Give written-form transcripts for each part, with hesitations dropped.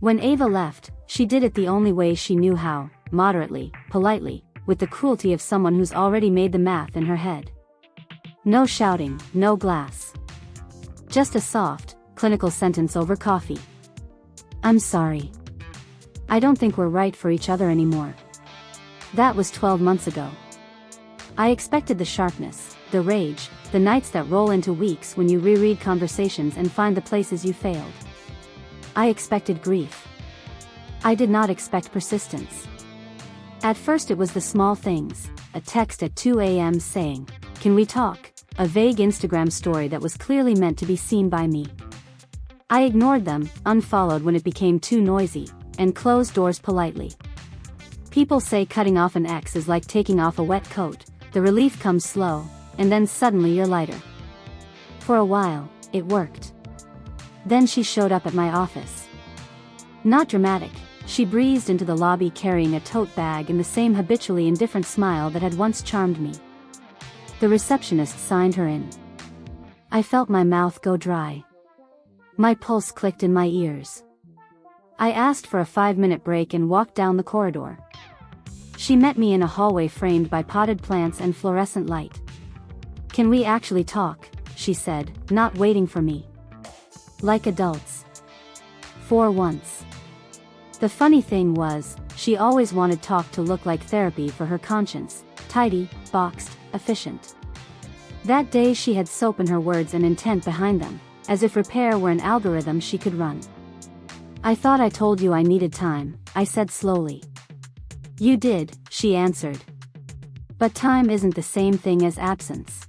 When Ava left, she did it the only way she knew how, moderately, politely, with the cruelty of someone who's already made the math in her head. No shouting, no glass. Just a soft, clinical sentence over coffee. I'm sorry. I don't think we're right for each other anymore. That was 12 months ago. I expected the sharpness, the rage, the nights that roll into weeks when you reread conversations and find the places you failed. I expected grief. I did not expect persistence. At first it was the small things, a text at 2 a.m. saying, "Can we talk?" A vague Instagram story that was clearly meant to be seen by me. I ignored them, unfollowed when it became too noisy, and closed doors politely. People say cutting off an ex is like taking off a wet coat, the relief comes slow, and then suddenly you're lighter. For a while, it worked. Then she showed up at my office. Not dramatic, she breezed into the lobby carrying a tote bag and the same habitually indifferent smile that had once charmed me. The receptionist signed her in. I felt my mouth go dry. My pulse clicked in my ears. I asked for a 5-minute break and walked down the corridor. She met me in a hallway framed by potted plants and fluorescent light. "Can we actually talk?" she said, not waiting for me. Like adults. For once. The funny thing was, she always wanted talk to look like therapy for her conscience, tidy, boxed, efficient. That day she had soap in her words and intent behind them, as if repair were an algorithm she could run. "I thought I told you I needed time," I said slowly. "You did," she answered. "But time isn't the same thing as absence."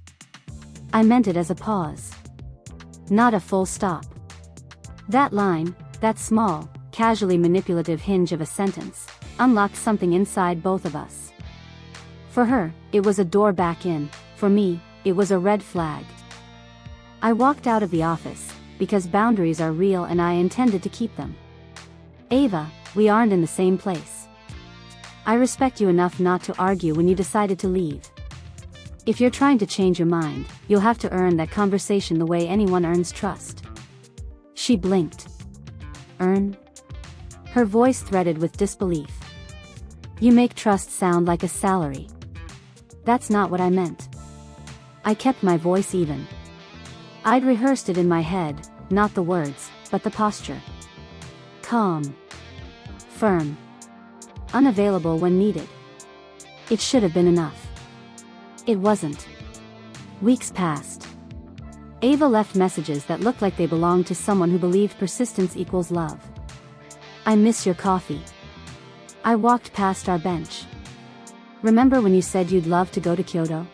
I meant it as a pause. Not a full stop. That line, that small, casually manipulative hinge of a sentence, unlocked something inside both of us. For her, it was a door back in, for me, it was a red flag. I walked out of the office, because boundaries are real and I intended to keep them. "Ava, we aren't in the same place. I respect you enough not to argue when you decided to leave. If you're trying to change your mind, you'll have to earn that conversation the way anyone earns trust." She blinked. "Earn?" Her voice threaded with disbelief. "You make trust sound like a salary." That's not what I meant. I kept my voice even. I'd rehearsed it in my head, not the words, but the posture. Calm. Firm. Unavailable when needed. It should have been enough. It wasn't. Weeks passed. Ava left messages that looked like they belonged to someone who believed persistence equals love. "I miss your coffee." I walked past our bench. "Remember when you said you'd love to go to Kyoto?"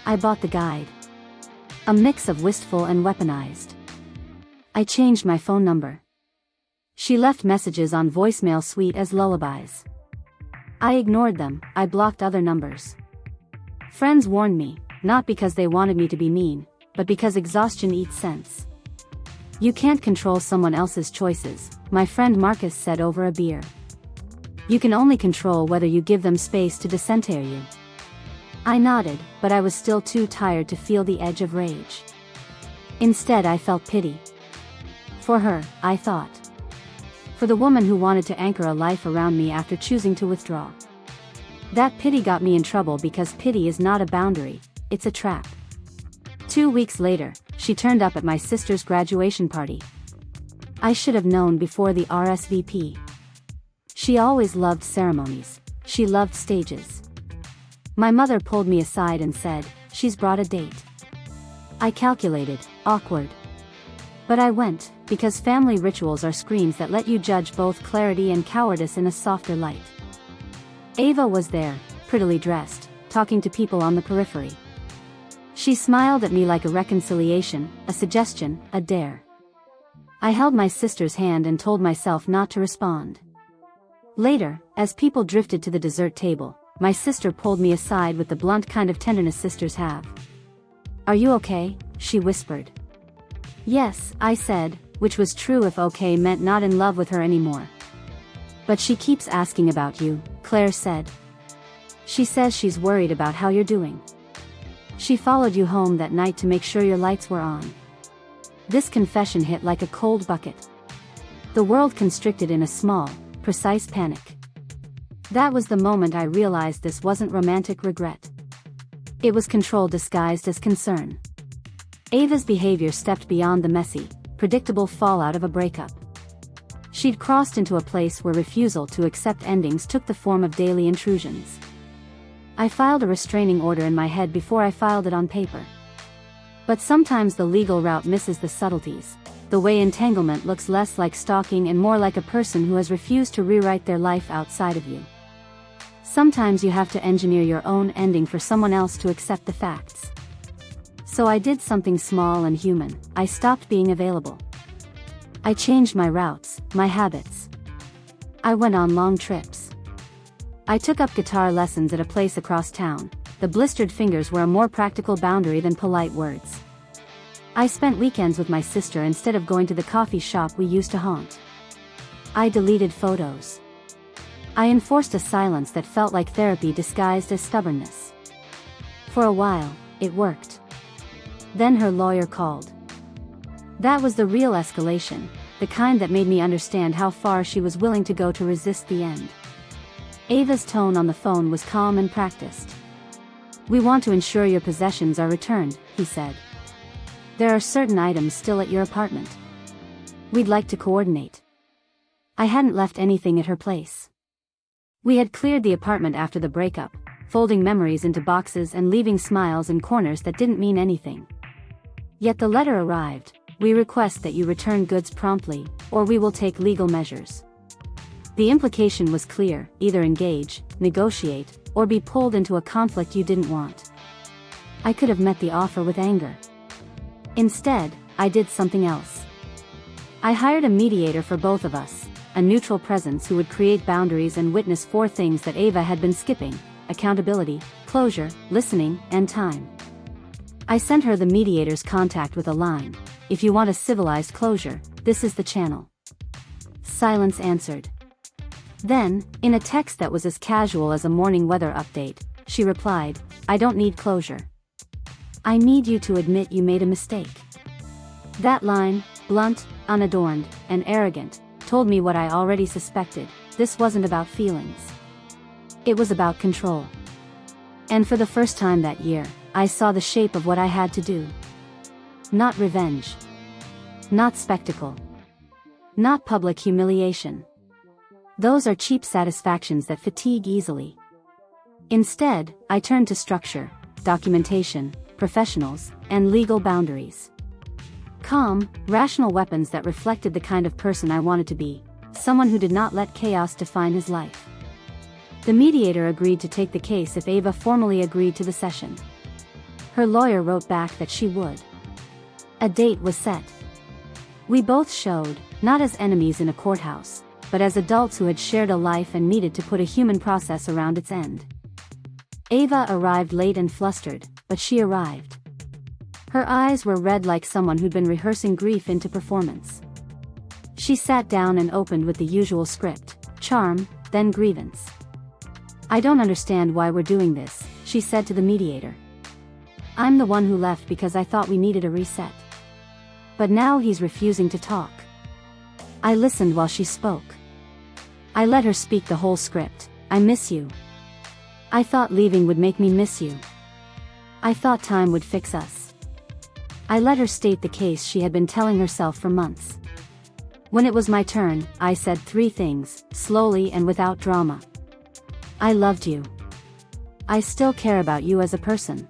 I bought the guide. A mix of wistful and weaponized. I changed my phone number. She left messages on voicemail sweet as lullabies. I ignored them, I blocked other numbers. Friends warned me, not because they wanted me to be mean, but because exhaustion eats sense. "You can't control someone else's choices," my friend Marcus said over a beer. "You can only control whether you give them space to decenter you." I nodded, but I was still too tired to feel the edge of rage. Instead I felt pity. For her, I thought. For the woman who wanted to anchor a life around me after choosing to withdraw. That pity got me in trouble because pity is not a boundary, it's a trap. 2 weeks later, she turned up at my sister's graduation party. I should have known before the RSVP. She always loved ceremonies, she loved stages. My mother pulled me aside and said, "She's brought a date." I calculated, awkward. But I went, because family rituals are screens that let you judge both clarity and cowardice in a softer light. Ava was there, prettily dressed, talking to people on the periphery. She smiled at me like a reconciliation, a suggestion, a dare. I held my sister's hand and told myself not to respond. Later, as people drifted to the dessert table, my sister pulled me aside with the blunt kind of tenderness sisters have. "Are you okay?" she whispered. "Yes," I said, which was true if okay meant not in love with her anymore. "But she keeps asking about you," Claire said. "She says she's worried about how you're doing. She followed you home that night to make sure your lights were on." This confession hit like a cold bucket. The world constricted in a small, precise panic. That was the moment I realized this wasn't romantic regret. It was control disguised as concern. Ava's behavior stepped beyond the messy, predictable fallout of a breakup. She'd crossed into a place where refusal to accept endings took the form of daily intrusions. I filed a restraining order in my head before I filed it on paper. But sometimes the legal route misses the subtleties, the way entanglement looks less like stalking and more like a person who has refused to rewrite their life outside of you. Sometimes you have to engineer your own ending for someone else to accept the facts. So I did something small and human. I stopped being available. I changed my routes, my habits. I went on long trips. I took up guitar lessons at a place across town. The blistered fingers were a more practical boundary than polite words. I spent weekends with my sister instead of going to the coffee shop we used to haunt. I deleted photos. I enforced a silence that felt like therapy disguised as stubbornness. For a while, it worked. Then her lawyer called. That was the real escalation, the kind that made me understand how far she was willing to go to resist the end. Ava's tone on the phone was calm and practiced. "We want to ensure your possessions are returned," he said. "There are certain items still at your apartment. We'd like to coordinate." I hadn't left anything at her place. We had cleared the apartment after the breakup, folding memories into boxes and leaving smiles in corners that didn't mean anything. Yet the letter arrived: "We request that you return goods promptly, or we will take legal measures." The implication was clear: either engage, negotiate, or be pulled into a conflict you didn't want. I could have met the offer with anger. Instead, I did something else. I hired a mediator for both of us, a neutral presence who would create boundaries and witness 4 things that Ava had been skipping: accountability, closure, listening, and time. I sent her the mediator's contact with a line: "If you want a civilized closure, this is the channel." Silence answered. Then, in a text that was as casual as a morning weather update, she replied, "I don't need closure. I need you to admit you made a mistake." That line, blunt, unadorned, and arrogant, told me what I already suspected: this wasn't about feelings. It was about control. And for the first time that year, I saw the shape of what I had to do. Not revenge. Not spectacle. Not public humiliation. Those are cheap satisfactions that fatigue easily. Instead, I turned to structure, documentation, professionals, and legal boundaries. Calm, rational weapons that reflected the kind of person I wanted to be, someone who did not let chaos define his life. The mediator agreed to take the case if Ava formally agreed to the session. Her lawyer wrote back that she would. A date was set. We both showed, not as enemies in a courthouse, but as adults who had shared a life and needed to put a human process around its end. Ava arrived late and flustered, but she arrived. Her eyes were red like someone who'd been rehearsing grief into performance. She sat down and opened with the usual script: charm, then grievance. "I don't understand why we're doing this," she said to the mediator. "I'm the one who left because I thought we needed a reset. But now he's refusing to talk." I listened while she spoke. I let her speak the whole script. "I miss you. I thought leaving would make me miss you. I thought time would fix us." I let her state the case she had been telling herself for months. When it was my turn, I said 3 things, slowly and without drama. "I loved you. I still care about you as a person.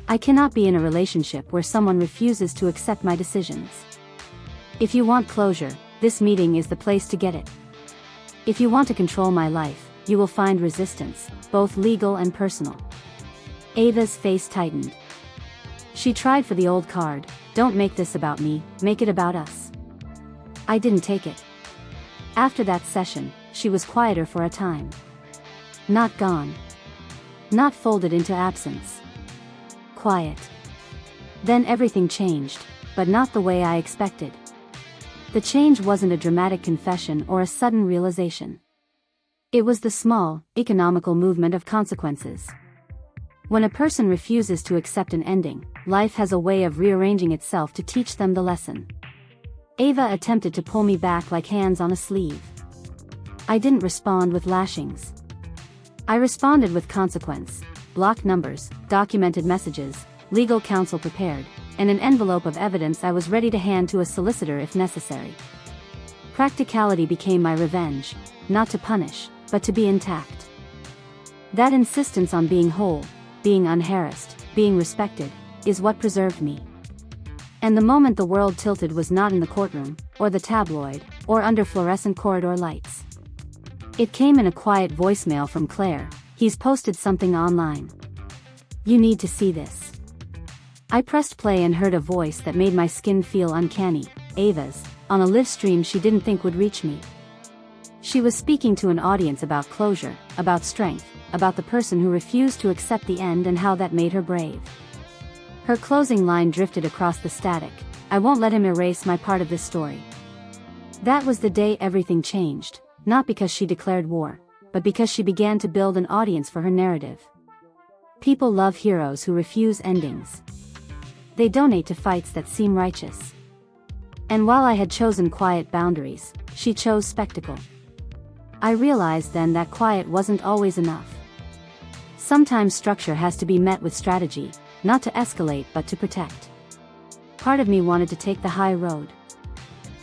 I cannot be in a relationship where someone refuses to accept my decisions. If you want closure, this meeting is the place to get it. If you want to control my life, you will find resistance, both legal and personal." Ava's face tightened. She tried for the old card: "Don't make this about me, make it about us." I didn't take it. After that session, she was quieter for a time. Not gone. Not folded into absence. Quiet. Then everything changed, but not the way I expected. The change wasn't a dramatic confession or a sudden realization. It was the small, economical movement of consequences. When a person refuses to accept an ending, life has a way of rearranging itself to teach them the lesson. Ava attempted to pull me back like hands on a sleeve. I didn't respond with lashings. I responded with consequence: blocked numbers, documented messages, legal counsel prepared, and an envelope of evidence I was ready to hand to a solicitor if necessary. Practicality became my revenge, not to punish, but to be intact. That insistence on being whole, being unharassed, being respected, is what preserved me. And the moment the world tilted was not in the courtroom, or the tabloid, or under fluorescent corridor lights. It came in a quiet voicemail from Claire: "He's posted something online. You need to see this." I pressed play and heard a voice that made my skin feel uncanny, Ava's, on a live stream she didn't think would reach me. She was speaking to an audience about closure, about strength, about the person who refused to accept the end and how that made her brave. Her closing line drifted across the static: "I won't let him erase my part of this story." That was the day everything changed, not because she declared war, but because she began to build an audience for her narrative. People love heroes who refuse endings. They donate to fights that seem righteous. And while I had chosen quiet boundaries, she chose spectacle. I realized then that quiet wasn't always enough. Sometimes structure has to be met with strategy, not to escalate but to protect. Part of me wanted to take the high road.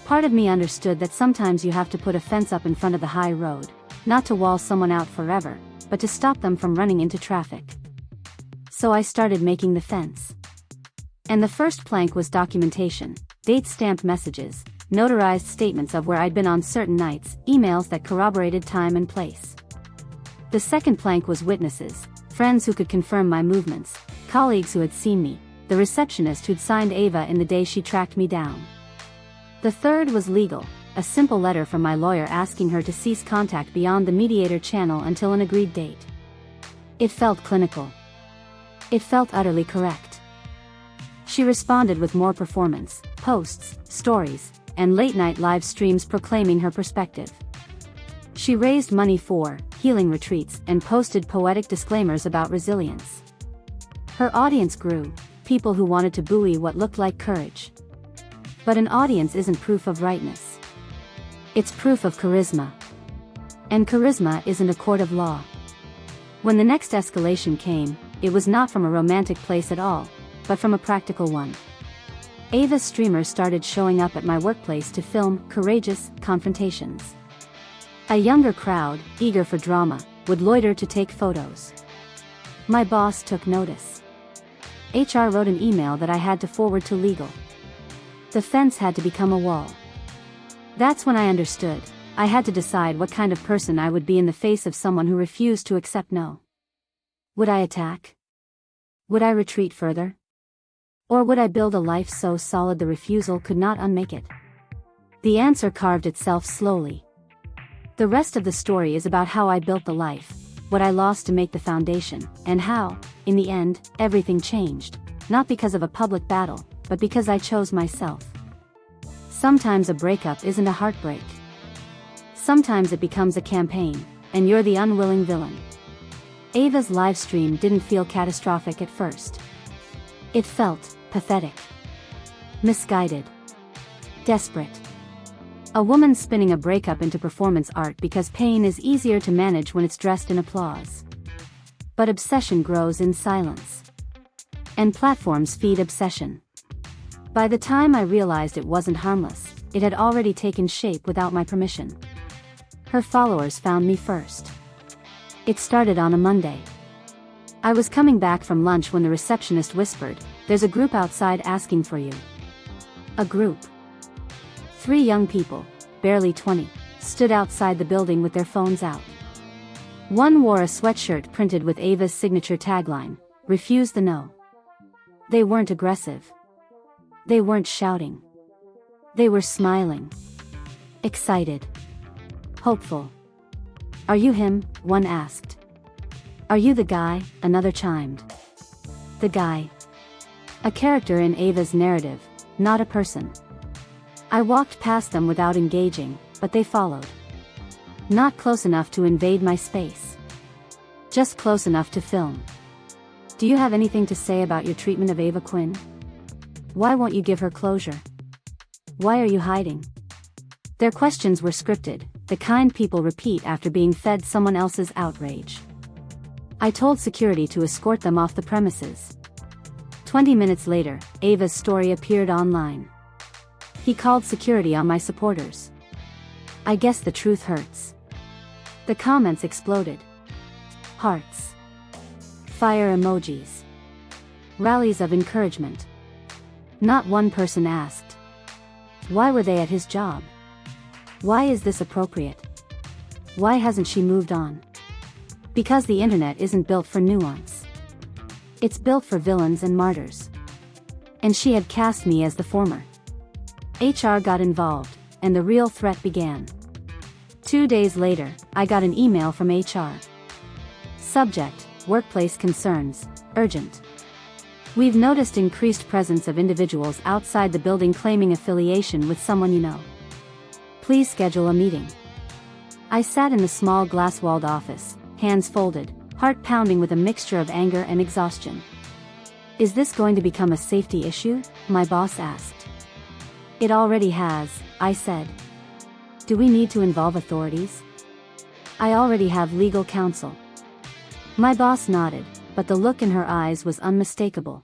Part of me understood that sometimes you have to put a fence up in front of the high road, not to wall someone out forever, but to stop them from running into traffic. So I started making the fence. And the first plank was documentation: date-stamped messages, notarized statements of where I'd been on certain nights, emails that corroborated time and place. The second plank was witnesses, friends who could confirm my movements, colleagues who had seen me, the receptionist who'd signed Ava in the day she tracked me down. The third was legal, a simple letter from my lawyer asking her to cease contact beyond the mediator channel until an agreed date. It felt clinical. It felt utterly correct. She responded with more performance, posts, stories, and late-night live streams proclaiming her perspective. She raised money for healing retreats and posted poetic disclaimers about resilience. Her audience grew, people who wanted to buoy what looked like courage. But an audience isn't proof of rightness. It's proof of charisma. And charisma isn't a court of law. When the next escalation came, it was not from a romantic place at all, but from a practical one. Ava's streamers started showing up at my workplace to film courageous confrontations. A younger crowd, eager for drama, would loiter to take photos. My boss took notice. HR wrote an email that I had to forward to legal. The fence had to become a wall. That's when I understood. I had to decide what kind of person I would be in the face of someone who refused to accept no. Would I attack? Would I retreat further? Or would I build a life so solid the refusal could not unmake it? The answer carved itself slowly. The rest of the story is about how I built the life, what I lost to make the foundation, and how, in the end, everything changed, not because of a public battle, but because I chose myself. Sometimes a breakup isn't a heartbreak. Sometimes it becomes a campaign, and you're the unwilling villain. Ava's livestream didn't feel catastrophic at first. It felt pathetic, misguided, desperate. A woman spinning a breakup into performance art because pain is easier to manage when it's dressed in applause. But obsession grows in silence. And platforms feed obsession. By the time I realized it wasn't harmless, it had already taken shape without my permission. Her followers found me first. It started on a Monday. I was coming back from lunch when the receptionist whispered, "There's a group outside asking for you." A group. 3 young people, barely 20, stood outside the building with their phones out. One wore a sweatshirt printed with Ava's signature tagline, "Refuse the no." They weren't aggressive. They weren't shouting. They were smiling. Excited. Hopeful. "Are you him?" one asked. "Are you the guy?" another chimed. The guy. A character in Ava's narrative, not a person. I walked past them without engaging, but they followed. Not close enough to invade my space. Just close enough to film. "Do you have anything to say about your treatment of Ava Quinn? Why won't you give her closure?" Why are you hiding? Their questions were scripted, the kind people repeat after being fed someone else's outrage. I told security to escort them off the premises. 20 minutes later, Ava's story appeared online. He called security on my supporters. I guess the truth hurts. The comments exploded. Hearts. Fire emojis. Rallies of encouragement. Not one person asked, why were they at his job? Why is this appropriate? Why hasn't she moved on? Because the internet isn't built for nuance. It's built for villains and martyrs. And she had cast me as the former. HR got involved, and the real threat began. 2 days later, I got an email from HR. Subject: workplace concerns, urgent. We've noticed increased presence of individuals outside the building claiming affiliation with someone you know. Please schedule a meeting. I sat in the small glass-walled office, hands folded, heart pounding with a mixture of anger and exhaustion. Is this going to become a safety issue? My boss asked. It already has, I said. Do we need to involve authorities? I already have legal counsel. My boss nodded, but the look in her eyes was unmistakable.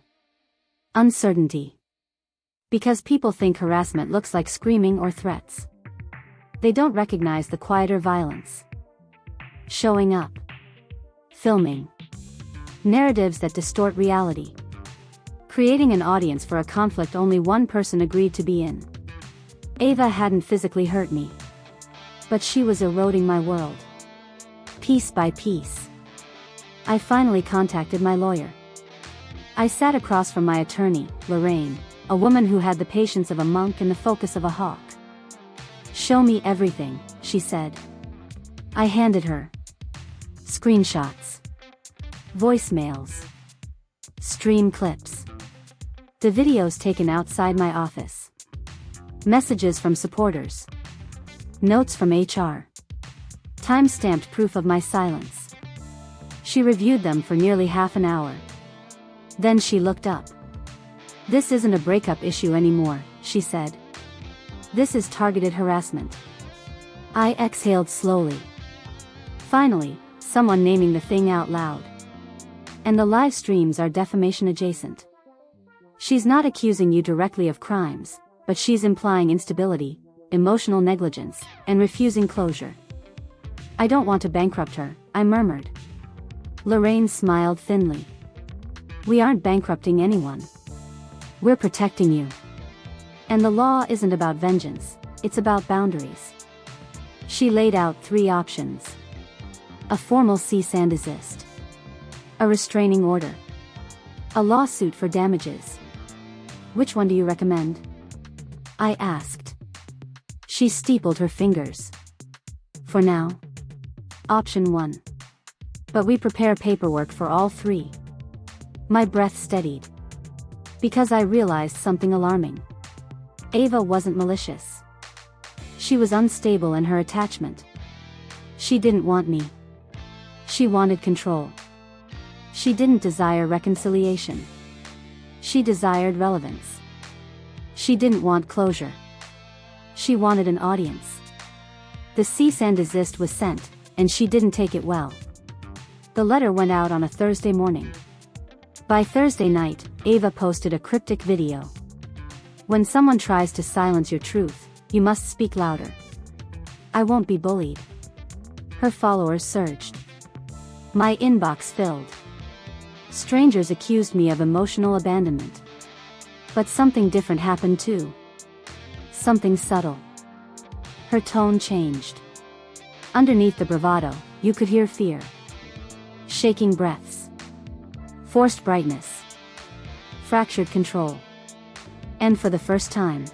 Uncertainty. Because people think harassment looks like screaming or threats. They don't recognize the quieter violence. Showing up. Filming. Narratives that distort reality. Creating an audience for a conflict only one person agreed to be in. Ava hadn't physically hurt me. But she was eroding my world. Piece by piece. I finally contacted my lawyer. I sat across from my attorney, Lorraine, a woman who had the patience of a monk and the focus of a hawk. Show me everything, she said. I handed her screenshots, voicemails, stream clips, the videos taken outside my office, messages from supporters, notes from HR, time-stamped proof of my silence. She reviewed them for nearly half an hour. Then she looked up. This isn't a breakup issue anymore, she said. This is targeted harassment. I exhaled slowly. Finally, someone naming the thing out loud. And the live streams are defamation adjacent. She's not accusing you directly of crimes, but she's implying instability, emotional negligence, and refusing closure. I don't want to bankrupt her, I murmured. Lorraine smiled thinly. We aren't bankrupting anyone. We're protecting you. And the law isn't about vengeance, it's about boundaries. She laid out 3 options. A formal cease and desist. A restraining order. A lawsuit for damages. Which one do you recommend? I asked. She steepled her fingers. For now. Option 1. But we prepare paperwork for all 3. My breath steadied. Because I realized something alarming. Ava wasn't malicious. She was unstable in her attachment. She didn't want me. She wanted control. She didn't desire reconciliation. She desired relevance. She didn't want closure. She wanted an audience. The cease and desist was sent, and she didn't take it well. The letter went out on a Thursday morning. By Thursday night, Ava posted a cryptic video. When someone tries to silence your truth, you must speak louder. I won't be bullied. Her followers surged. My inbox filled. Strangers accused me of emotional abandonment. But something different happened too. Something subtle. Her tone changed. Underneath the bravado, you could hear fear. Shaking breaths. Forced brightness. Fractured control. And for the first time,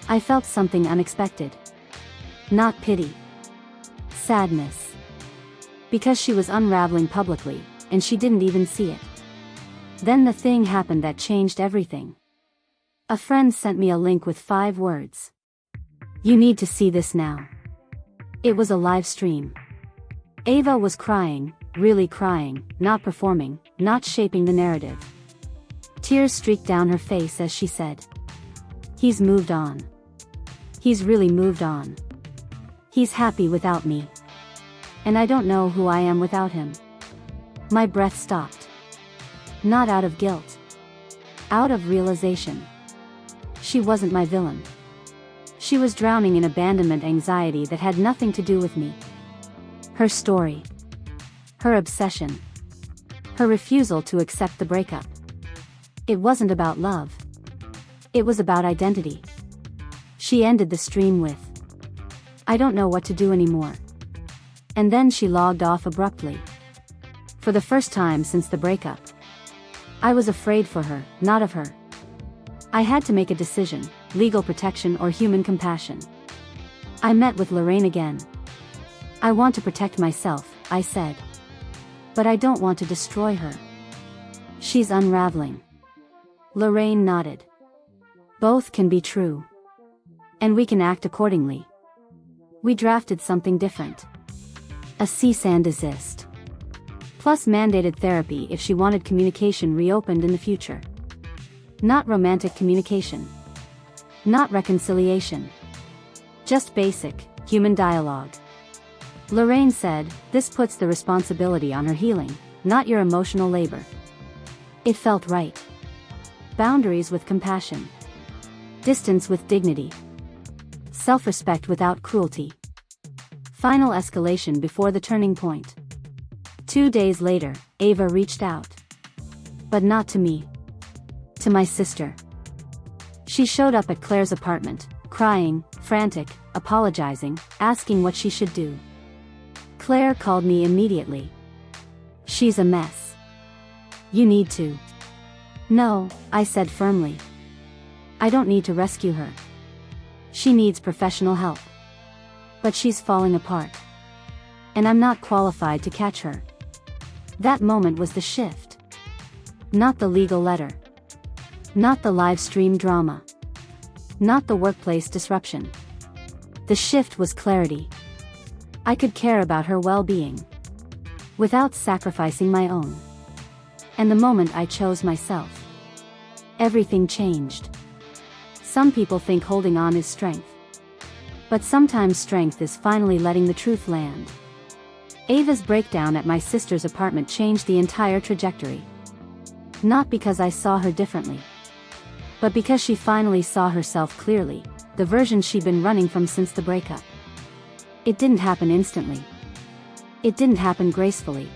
I felt something unexpected. Not pity. Sadness. Because she was unraveling publicly, and she didn't even see it. Then the thing happened that changed everything. A friend sent me a link with 5 words. You need to see this now. It was a live stream. Ava was crying, really crying, not performing, not shaping the narrative. Tears streaked down her face as she said, "He's moved on." He's really moved on. He's happy without me. And I don't know who I am without him. My breath stopped. Not out of guilt. Out of realization. She wasn't my villain. She was drowning in abandonment anxiety that had nothing to do with me. Her story. Her obsession. Her refusal to accept the breakup. It wasn't about love. It was about identity. She ended the stream with, "I don't know what to do anymore." And then she logged off abruptly. For the first time since the breakup. I was afraid for her, not of her. I had to make a decision, legal protection or human compassion. I met with Lorraine again. "I want to protect myself," I said. "But I don't want to destroy her. She's unraveling." Lorraine nodded. "Both can be true. And we can act accordingly." We drafted something different. A cease and desist. Plus mandated therapy if she wanted communication reopened in the future. Not romantic communication. Not reconciliation. Just basic, human dialogue. Lorraine said, "This puts the responsibility on her healing, not your emotional labor." It felt right. Boundaries with compassion. Distance with dignity. Self-respect without cruelty. Final escalation before the turning point. 2 days later, Ava reached out. But not to me. To my sister. She showed up at Claire's apartment, crying, frantic, apologizing, asking what she should do. Claire called me immediately. "She's a mess. You need to." "No," I said firmly. "I don't need to rescue her. She needs professional help. But she's falling apart. And I'm not qualified to catch her." That moment was the shift. Not the legal letter. Not the live stream drama. Not the workplace disruption. The shift was clarity. I could care about her well-being. Without sacrificing my own. And the moment I chose myself. Everything changed. Some people think holding on is strength. But sometimes strength is finally letting the truth land. Ava's breakdown at my sister's apartment changed the entire trajectory. Not because I saw her differently. But because she finally saw herself clearly, the version she'd been running from since the breakup. It didn't happen instantly. It didn't happen gracefully.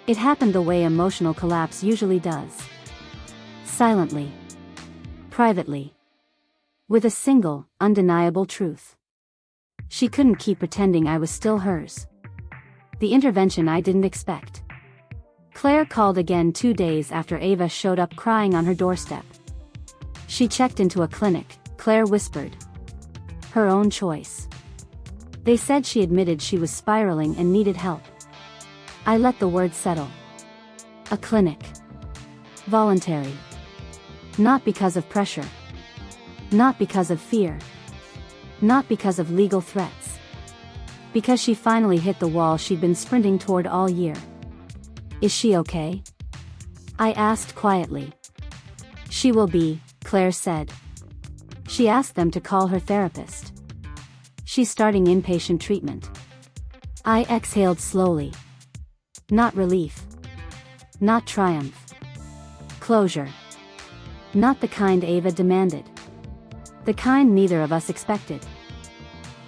It happened the way emotional collapse usually does. Silently. Privately. With a single, undeniable truth. She couldn't keep pretending I was still hers. The intervention I didn't expect. Claire called again 2 days after Ava showed up crying on her doorstep. She checked into a clinic, Claire whispered. Her own choice. They said she admitted she was spiraling and needed help. I let the word settle. A clinic. Voluntary. Not because of pressure. Not because of fear. Not because of legal threats. Because she finally hit the wall she'd been sprinting toward all year. Is she okay? I asked quietly. She will be, Claire said. She asked them to call her therapist. She's starting inpatient treatment. I exhaled slowly. Not relief. Not triumph. Closure. Not the kind Ava demanded. The kind neither of us expected.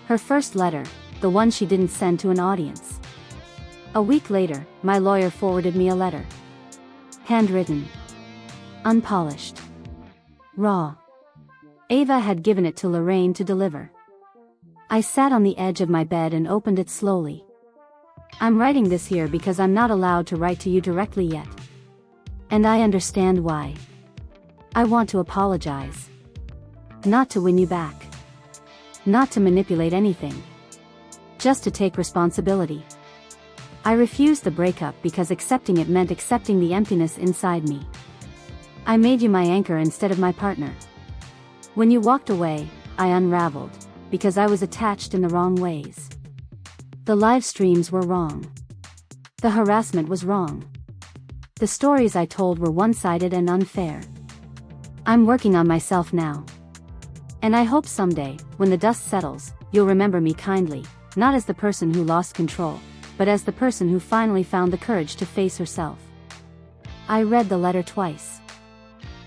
Her first letter, the one she didn't send to an audience. A week later, my lawyer forwarded me a letter. Handwritten. Unpolished. Raw. Ava had given it to Lorraine to deliver. I sat on the edge of my bed and opened it slowly. I'm writing this here because I'm not allowed to write to you directly yet. And I understand why. I want to apologize. Not to win you back. Not to manipulate anything. Just to take responsibility. I refused the breakup because accepting it meant accepting the emptiness inside me. I made you my anchor instead of my partner. When you walked away, I unraveled, because I was attached in the wrong ways. The live streams were wrong. The harassment was wrong. The stories I told were one-sided and unfair. I'm working on myself now. And I hope someday, when the dust settles, you'll remember me kindly, not as the person who lost control, but as the person who finally found the courage to face herself. I read the letter twice.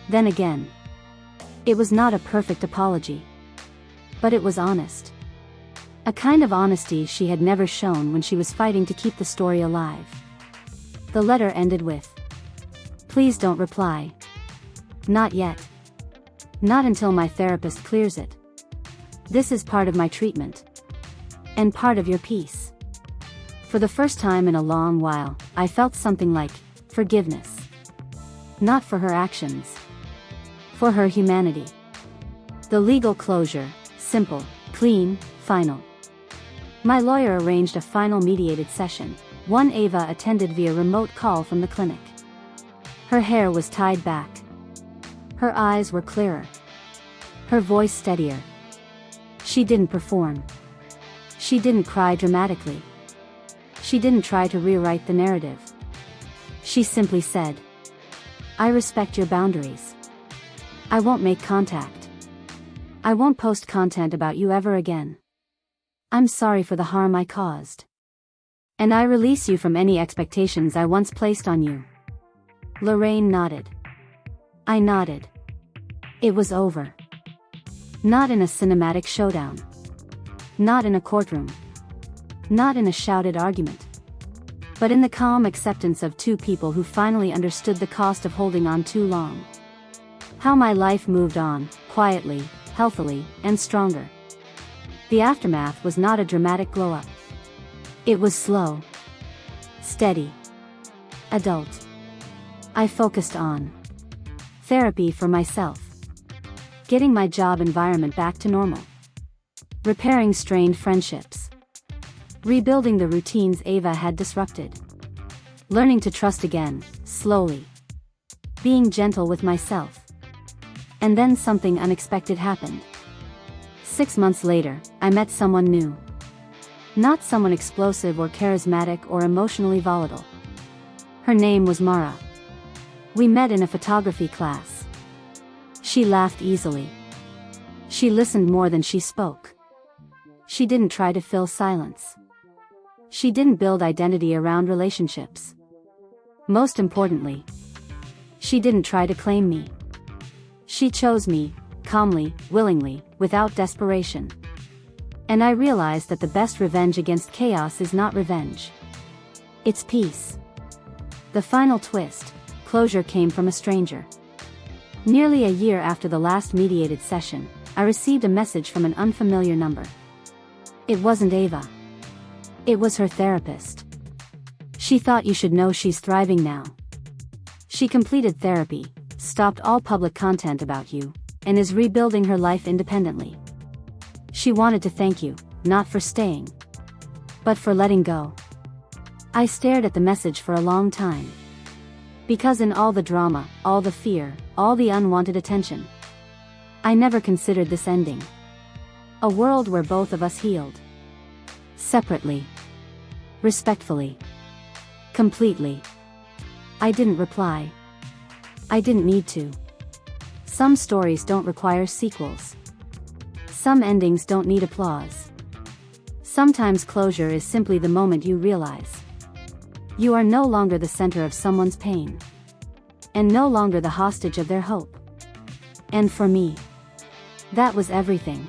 Then again. It was not a perfect apology. But it was honest. A kind of honesty she had never shown when she was fighting to keep the story alive. The letter ended with, "Please don't reply. Not yet. Not until my therapist clears it. This is part of my treatment. And part of your peace." For the first time in a long while, I felt something like forgiveness. Not for her actions. For her humanity. The legal closure, simple, clean, final. My lawyer arranged a final mediated session, one Ava attended via remote call from the clinic. Her hair was tied back. Her eyes were clearer. Her voice steadier. She didn't perform. She didn't cry dramatically. She didn't try to rewrite the narrative. She simply said, "I respect your boundaries. I won't make contact. I won't post content about you ever again. I'm sorry for the harm I caused. And I release you from any expectations I once placed on you." Lorraine nodded. I nodded. It was over. Not in a cinematic showdown. Not in a courtroom. Not in a shouted argument. But in the calm acceptance of two people who finally understood the cost of holding on too long. How my life moved on, quietly, healthily, and stronger. The aftermath was not a dramatic glow-up. It was slow. Steady. Adult. I focused on therapy for myself. Getting my job environment back to normal. Repairing strained friendships. Rebuilding the routines Ava had disrupted. Learning to trust again, slowly. Being gentle with myself. And then something unexpected happened. 6 months later, I met someone new. Not someone explosive or charismatic or emotionally volatile. Her name was Mara. We met in a photography class. She laughed easily. She listened more than she spoke. She didn't try to fill silence. She didn't build identity around relationships. Most importantly, she didn't try to claim me. She chose me, calmly, willingly, without desperation. And I realized that the best revenge against chaos is not revenge. It's peace. The final twist, closure, came from a stranger. Nearly a year after the last mediated session, I received a message from an unfamiliar number. It wasn't Ava. It was her therapist. She thought, "You should know she's thriving now. She completed therapy, stopped all public content about you, and is rebuilding her life independently. She wanted to thank you, not for staying, but for letting go." I stared at the message for a long time. Because in all the drama, all the fear, all the unwanted attention, I never considered this ending. A world where both of us healed. Separately. Respectfully. Completely. I didn't reply. I didn't need to. Some stories don't require sequels. Some endings don't need applause. Sometimes closure is simply the moment you realize you are no longer the center of someone's pain. And no longer the hostage of their hope. And for me, that was everything.